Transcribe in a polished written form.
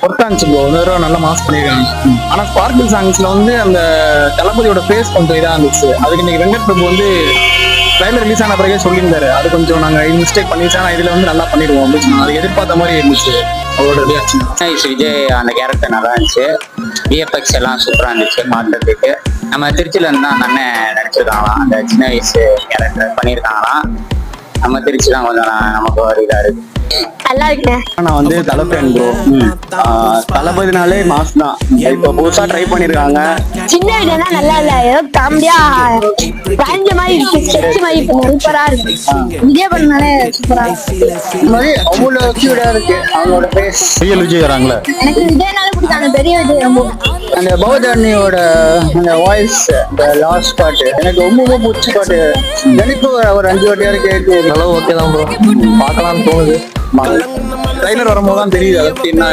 Work இருந்துச்சு bro. ஒரு தடவை நல்லா மாஸ் பண்ணிருக்காங்க. ஆனா ஸ்பார்க்கிள் சாங்ஸ்ல வந்து அந்த தளபதியோட ஃபேஸ் கொஞ்சம் இதா இருந்துச்சு. அதுக்கு இன்னைக்கு வெங்கட் பிரபு வந்து ட்ரைலர் ரிலீஸ் ஆன பிறகு சொல்லியிருந்தாரு, அது கொஞ்சம் நாங்க மிஸ்டேக் பண்ணிருச்சா, ஆனா இதுல வந்து நல்லா பண்ணிடுவோம் அப்படின்னு சொன்னாங்க. அது எதிர்பார்த்த மாதிரி இருந்துச்சு அவரோட ரியாக்ஷன். விஜய் அந்த கேரக்டர் நல்லா இருந்துச்சு. விஎஃப்எக்ஸ் எல்லாம் சூப்பரா இருந்துச்சு பார்க்கறதுக்கு. நம்ம திருச்சியில இருந்து தான் அந்த அண்ணன் நடிச்சிருக்காங்களாம். அந்த சின்ன வயசு கேரக்டர் பண்ணியிருக்காங்களாம். நம்ம திருச்சி தான் கொஞ்சம் நமக்கு ஒரு இதா இருக்கு. நல்லா இருக்கேன். நான் வந்து தளபதி ப்ரோ. தளபதினாலே மாஸ் தான். இப்போ புதுசா ட்ரை பண்ணிருக்காங்க. சின்ன வீடுனா நல்லா இல்ல, ஏதோ காமெடியா வரைஞ்ச மாதிரி இருக்கு, ஸ்கெட்ச் மாதிரி சூப்பரா இருக்கு. விஜய் பண்ணாலே சூப்பரா இருக்கு. மாதிரி அவ்வளோ கியூடா இருக்கு அவங்களோட ஃபேஸ். ரியல் விஜய் வராங்களே. எனக்கு விஜய்னாலே பிடிக்கும், அந்த பெரிய விஜய் ரொம்ப பிடிக்கும். அந்த பௌதானியோட அந்த வாய்ஸ், அந்த லாஸ்ட் பாட்டு எனக்கு ரொம்ப பிடிச்ச பாட்டு. எனக்கு ஒரு 5 வாட்டியாவது கேட்டு அளவு ஓகே தான் ப்ரோ. பார்க்கலாம்னு தோணுது. ட்ரைலர் வரும்போது தான் தெரியுது அதை பத்தி என்ன